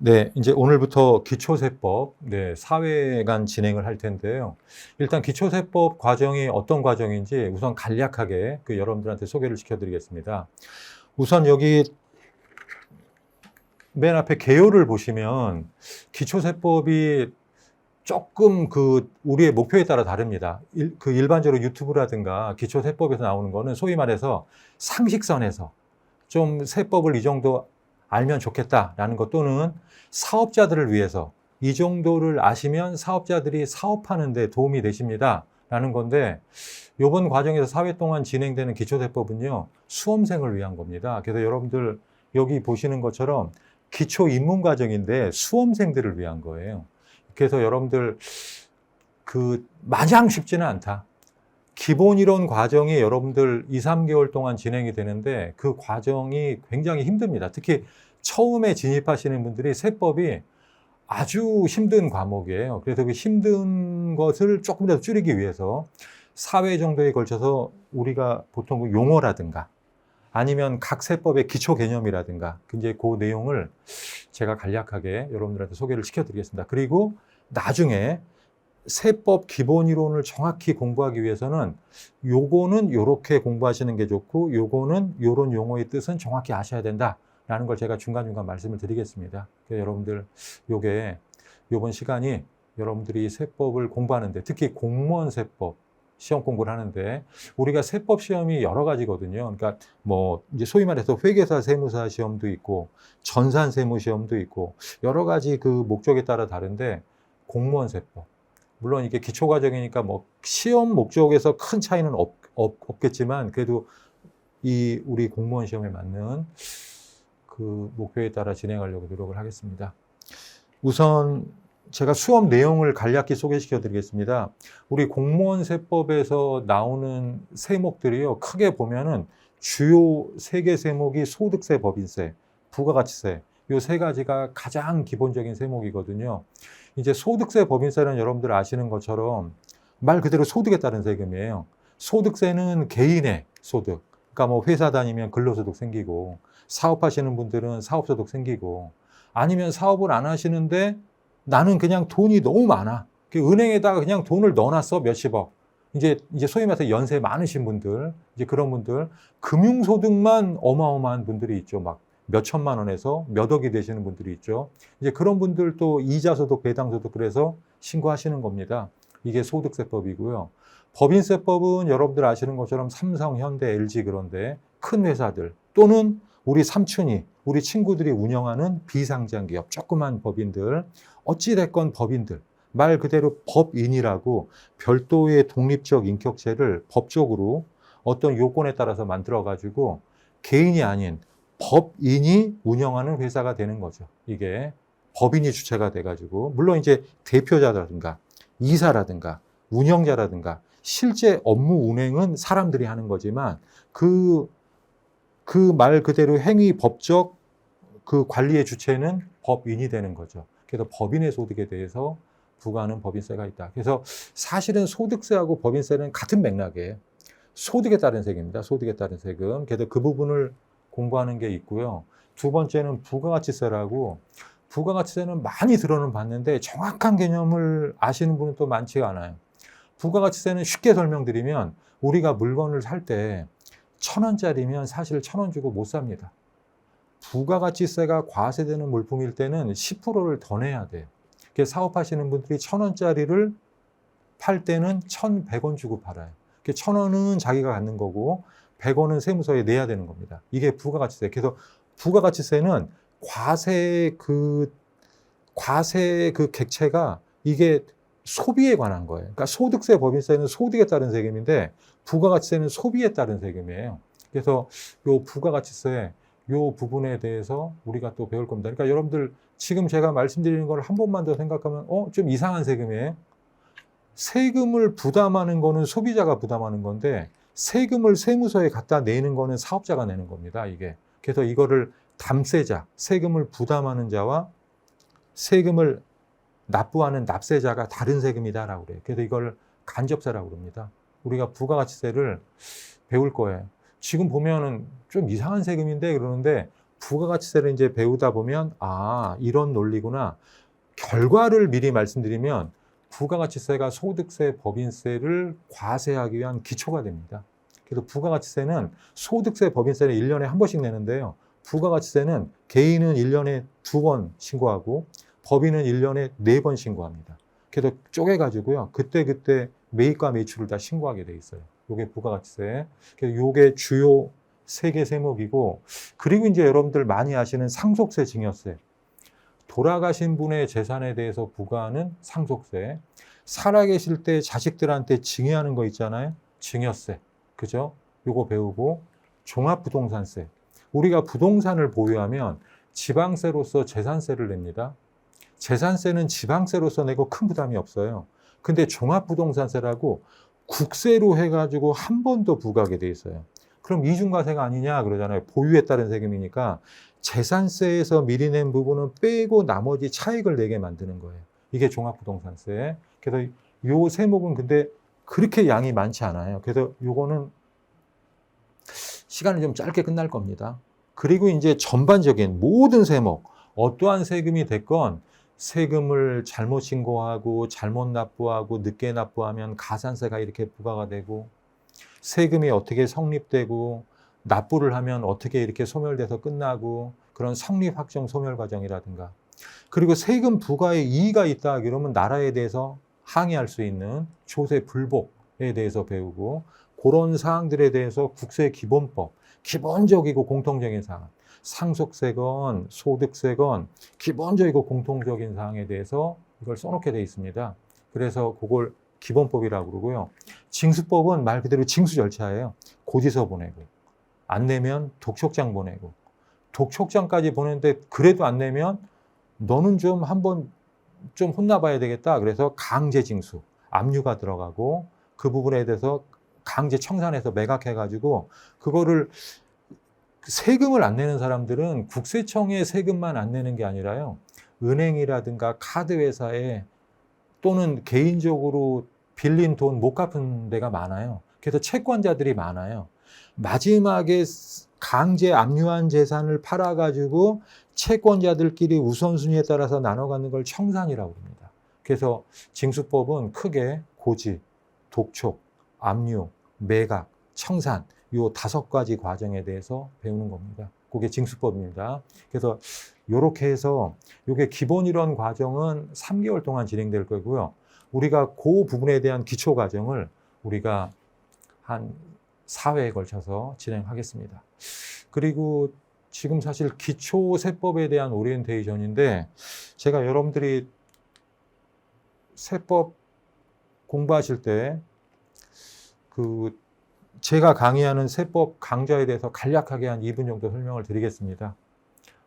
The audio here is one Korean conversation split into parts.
네, 이제 오늘부터 기초세법, 사회간 진행을 할 텐데요. 일단 기초세법 과정이 어떤 과정인지 우선 간략하게 여러분들한테 소개를 시켜드리겠습니다. 우선 여기 맨 앞에 개요를 보시면 기초세법이 조금 우리의 목표에 따라 다릅니다. 일반적으로 유튜브라든가 기초세법에서 나오는 거는 소위 말해서 상식선에서 좀 세법을 이 정도 알면 좋겠다라는 것, 또는 사업자들을 위해서 이 정도를 아시면 사업자들이 사업하는 데 도움이 되십니다라는 건데, 이번 과정에서 4회 동안 진행되는 기초세법은요, 수험생을 위한 겁니다. 그래서 여러분들 여기 보시는 것처럼 기초 입문 과정인데 수험생들을 위한 거예요. 그래서 여러분들 마냥 쉽지는 않다. 기본 이론 과정이 여러분들 2, 3개월 동안 진행이 되는데 그 과정이 굉장히 힘듭니다. 특히 처음에 진입하시는 분들이 세법이 아주 힘든 과목이에요. 그래서 그 힘든 것을 조금이라도 줄이기 위해서 4회 정도에 걸쳐서 우리가 보통 용어라든가 아니면 각 세법의 기초 개념이라든가 이제 그 내용을 제가 간략하게 여러분들한테 소개를 시켜드리겠습니다. 그리고 나중에 세법 기본 이론을 정확히 공부하기 위해서는 요거는 요렇게 공부하시는 게 좋고 요거는 요런 용어의 뜻은 정확히 아셔야 된다라는 걸 제가 중간중간 말씀을 드리겠습니다. 여러분들 요게 요번 시간이 여러분들이 세법을 공부하는데, 특히 공무원 세법 시험 공부를 하는데, 우리가 세법 시험이 여러 가지거든요. 그러니까 뭐 이제 소위 말해서 회계사 세무사 시험도 있고 전산 세무 시험도 있고 여러 가지 그 목적에 따라 다른데, 공무원 세법 물론 이게 기초 과정이니까 뭐 시험 목적에서 큰 차이는 없겠지만, 그래도 우리 공무원 시험에 맞는 그 목표에 따라 진행하려고 노력을 하겠습니다. 우선 제가 수업 내용을 간략히 소개시켜 드리겠습니다. 우리 공무원 세법에서 나오는 세목들이요, 크게 보면은 주요 3개 세목이 소득세, 법인세, 부가가치세, 이 3가지가 가장 기본적인 세목이거든요. 이제 소득세, 법인세는 여러분들 아시는 것처럼 말 그대로 소득에 따른 세금이에요. 소득세는 개인의 소득, 그러니까 뭐 회사 다니면 근로소득 생기고, 사업하시는 분들은 사업소득 생기고, 아니면 사업을 안 하시는데 나는 그냥 돈이 너무 많아, 은행에다가 그냥 돈을 넣어놨어, 몇십억. 이제 소위 말해서 연세 많으신 분들, 이제 그런 분들, 금융소득만 어마어마한 분들이 있죠. 막 몇 천만 원에서 몇 억이 되시는 분들이 있죠. 이제 그런 분들도 이자소득, 배당소득, 그래서 신고하시는 겁니다. 이게 소득세법이고요. 법인세법은 여러분들 아시는 것처럼 삼성, 현대, LG, 그런데 큰 회사들, 또는 우리 삼촌이, 우리 친구들이 운영하는 비상장 기업, 조그만 법인들, 어찌됐건 법인들, 말 그대로 법인이라고 별도의 독립적 인격체를 법적으로 어떤 요건에 따라서 만들어가지고 개인이 아닌 법인이 운영하는 회사가 되는 거죠. 이게 법인이 주체가 돼가지고, 물론 이제 대표자라든가 이사라든가 운영자라든가 실제 업무 운행은 사람들이 하는 거지만 그 말 그대로 행위 법적 그 관리의 주체는 법인이 되는 거죠. 그래서 법인의 소득에 대해서 부과하는 법인세가 있다. 그래서 사실은 소득세하고 법인세는 같은 맥락이에요. 소득에 따른 세금입니다. 소득에 따른 세금. 그래서 그 부분을 공부하는 게 있고요. 두 번째는 부가가치세라고, 부가가치세는 많이 들어는 봤는데 정확한 개념을 아시는 분은 또 많지가 않아요. 부가가치세는 쉽게 설명드리면, 우리가 물건을 살 때 1,000원짜리면 사실 1,000원 주고 못 삽니다. 부가가치세가 과세되는 물품일 때는 10%를 더 내야 돼요. 그래서 사업하시는 분들이 1,000원짜리를 팔 때는 1,100원 주고 팔아요. 1,000원은 자기가 갖는 거고 100원은 세무서에 내야 되는 겁니다. 이게 부가가치세. 그래서 부가가치세는 과세 그 객체가 이게 소비에 관한 거예요. 그러니까 소득세, 법인세는 소득에 따른 세금인데 부가가치세는 소비에 따른 세금이에요. 그래서 요 부가가치세 요 부분에 대해서 우리가 또 배울 겁니다. 그러니까 여러분들 지금 제가 말씀드리는 걸 한 번만 더 생각하면 좀 이상한 세금이에요. 세금을 부담하는 거는 소비자가 부담하는 건데 세금을 세무서에 갖다 내는 거는 사업자가 내는 겁니다. 이게. 그래서 이거를 담세자, 세금을 부담하는 자와 세금을 납부하는 납세자가 다른 세금이다라고 그래요. 그래서 이걸 간접세라고 그럽니다. 우리가 부가가치세를 배울 거예요. 지금 보면은 좀 이상한 세금인데 그러는데, 부가가치세를 이제 배우다 보면 이런 논리구나. 결과를 미리 말씀드리면 부가가치세가 소득세, 법인세를 과세하기 위한 기초가 됩니다. 그래서 부가가치세는 소득세, 법인세를 1년에 한 번씩 내는데요. 부가가치세는 개인은 1년에 2번 신고하고 법인은 1년에 4번 신고합니다. 그래서 쪼개가지고요. 그때 매입과 매출을 다 신고하게 돼 있어요. 요게 부가가치세. 그래서 요게 주요 3개 세목이고, 그리고 이제 여러분들 많이 아시는 상속세, 증여세. 돌아가신 분의 재산에 대해서 부과하는 상속세. 살아계실 때 자식들한테 증여하는 거 있잖아요. 증여세. 그죠? 요거 배우고, 종합부동산세. 우리가 부동산을 보유하면 지방세로서 재산세를 냅니다. 재산세는 지방세로서 내고 큰 부담이 없어요. 근데 종합부동산세라고 국세로 해가지고 한 번 더 부과하게 돼 있어요. 그럼 이중과세가 아니냐 그러잖아요. 보유에 따른 세금이니까 재산세에서 미리 낸 부분은 빼고 나머지 차익을 내게 만드는 거예요. 이게 종합부동산세. 그래서 요 세목은 근데 그렇게 양이 많지 않아요. 그래서 요거는 시간이 좀 짧게 끝날 겁니다. 그리고 이제 전반적인 모든 세목, 어떠한 세금이 됐건 세금을 잘못 신고하고 잘못 납부하고 늦게 납부하면 가산세가 이렇게 부과가 되고, 세금이 어떻게 성립되고 납부를 하면 어떻게 이렇게 소멸돼서 끝나고, 그런 성립 확정 소멸 과정이라든가, 그리고 세금 부과에 이의가 있다 그러면 나라에 대해서 항의할 수 있는 조세 불복에 대해서 배우고, 그런 사항들에 대해서 국세기본법, 기본적이고 공통적인 사항, 상속세건 소득세건 기본적이고 공통적인 사항에 대해서 이걸 써놓게 돼 있습니다. 그래서 그걸 기본법이라고 그러고요. 징수법은 말 그대로 징수 절차예요. 고지서 보내고, 안 내면 독촉장 보내고, 독촉장까지 보내는데 그래도 안 내면 너는 좀 한번 좀 혼나봐야 되겠다. 그래서 강제 징수, 압류가 들어가고, 그 부분에 대해서 강제 청산해서 매각해가지고, 그거를 세금을 안 내는 사람들은 국세청에 세금만 안 내는 게 아니라요. 은행이라든가 카드회사에 또는 개인적으로 빌린 돈 못 갚은 데가 많아요. 그래서 채권자들이 많아요. 마지막에 강제 압류한 재산을 팔아가지고 채권자들끼리 우선순위에 따라서 나눠 갖는 걸 청산이라고 합니다. 그래서 징수법은 크게 고지, 독촉, 압류, 매각, 청산, 요 5가지 과정에 대해서 배우는 겁니다. 그게 징수법입니다. 그래서 요렇게 해서 요게 기본 이론 과정은 3개월 동안 진행될 거고요. 우리가 그 부분에 대한 기초 과정을 우리가 한 4회에 걸쳐서 진행하겠습니다. 그리고 지금 사실 기초세법에 대한 오리엔테이션인데, 제가 여러분들이 세법 공부하실 때 제가 강의하는 세법 강좌에 대해서 간략하게 한 2분 정도 설명을 드리겠습니다.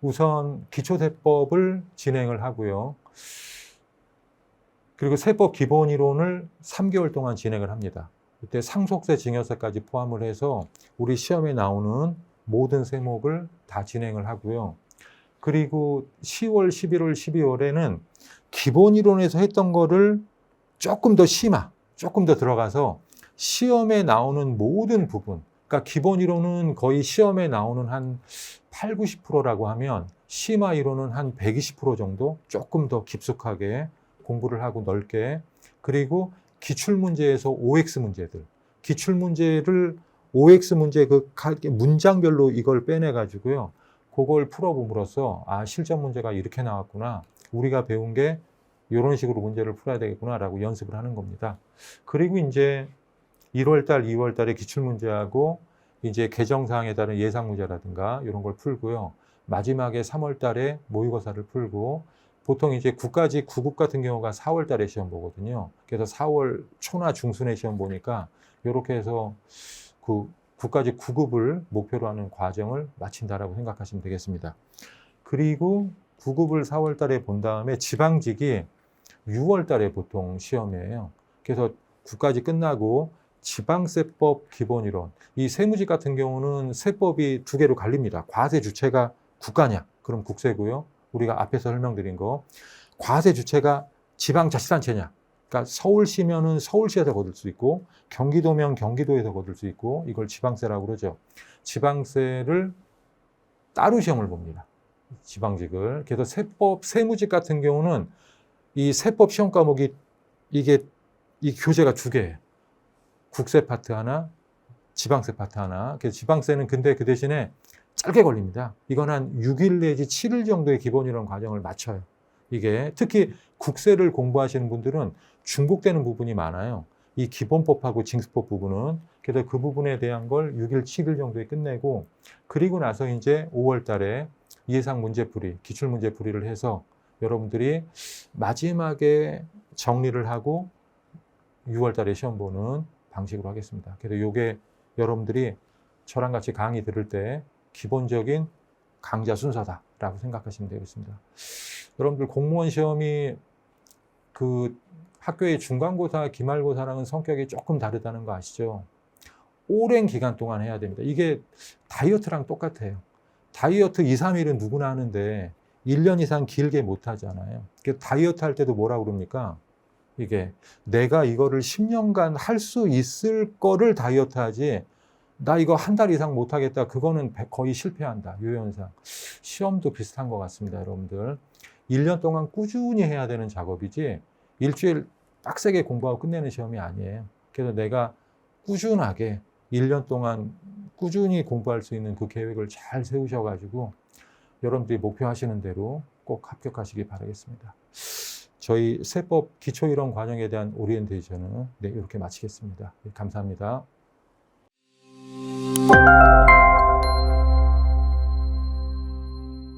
우선 기초세법을 진행을 하고요. 그리고 세법 기본 이론을 3개월 동안 진행을 합니다. 그때 상속세, 증여세까지 포함을 해서 우리 시험에 나오는 모든 세목을 다 진행을 하고요. 그리고 10월, 11월, 12월에는 기본 이론에서 했던 거를 조금 더 조금 더 들어가서 시험에 나오는 모든 부분, 그러니까 기본 이론은 거의 시험에 나오는 한 8, 90%라고 하면 심화 이론은 한 120% 정도 조금 더 깊숙하게 공부를 하고 넓게, 그리고 기출문제에서 OX 문제들, 기출문제를 OX 문제 그 문장별로 이걸 빼내가지고요. 그걸 풀어봄으로써 실전 문제가 이렇게 나왔구나. 우리가 배운 게 이런 식으로 문제를 풀어야 되겠구나라고 연습을 하는 겁니다. 그리고 이제 1월달, 2월달에 기출문제하고 이제 개정사항에 따른 예상문제라든가 이런 걸 풀고요. 마지막에 3월달에 모의고사를 풀고, 보통 이제 국가직 9급 같은 경우가 4월달에 시험 보거든요. 그래서 4월 초나 중순에 시험 보니까 이렇게 해서 그 국가직 9급을 목표로 하는 과정을 마친다라고 생각하시면 되겠습니다. 그리고 9급을 4월달에 본 다음에 지방직이 6월달에 보통 시험이에요. 그래서 국가직 끝나고 지방세법 기본이론, 이 세무직 같은 경우는 세법이 2개로 갈립니다. 과세 주체가 국가냐? 그럼 국세고요. 우리가 앞에서 설명드린 거, 과세 주체가 지방자치단체냐? 그러니까 서울시면은 서울시에서 거둘 수 있고, 경기도면 경기도에서 거둘 수 있고, 이걸 지방세라고 그러죠. 지방세를 따로 시험을 봅니다. 지방직을. 그래서 세법, 세무직 같은 경우는 이 세법 시험 과목이 이 교재가 두 개예요. 국세 파트 하나, 지방세 파트 하나. 그래서 지방세는 근데 그 대신에 짧게 걸립니다. 이건 한 6일 내지 7일 정도의 기본 이론 과정을 마쳐요. 이게 특히 국세를 공부하시는 분들은 중복되는 부분이 많아요. 이 기본법하고 징수법 부분은. 그래서 그 부분에 대한 걸 6일, 7일 정도에 끝내고 그리고 나서 이제 5월 달에 예상 문제풀이, 기출문제풀이를 해서 여러분들이 마지막에 정리를 하고 6월 달에 시험 보는 방식으로 하겠습니다. 그래서 이게 여러분들이 저랑 같이 강의 들을 때 기본적인 강좌 순서다라고 생각하시면 되겠습니다. 여러분들 공무원 시험이 그 학교의 중간고사, 기말고사랑은 성격이 조금 다르다는 거 아시죠? 오랜 기간 동안 해야 됩니다. 이게 다이어트랑 똑같아요. 다이어트 2, 3일은 누구나 하는데 1년 이상 길게 못 하잖아요. 다이어트 할 때도 뭐라 그럽니까? 이게 내가 이거를 10년간 할 수 있을 거를 다이어트 하지 나 이거 한 달 이상 못 하겠다. 그거는 거의 실패한다. 요현상. 시험도 비슷한 것 같습니다, 여러분들. 1년 동안 꾸준히 해야 되는 작업이지 일주일 빡세게 공부하고 끝내는 시험이 아니에요. 그래서 내가 꾸준하게 1년 동안 꾸준히 공부할 수 있는 그 계획을 잘 세우셔가지고 여러분들이 목표하시는 대로 꼭 합격하시기 바라겠습니다. 저희 세법 기초이론 과정에 대한 오리엔테이션은 이렇게 마치겠습니다. 감사합니다.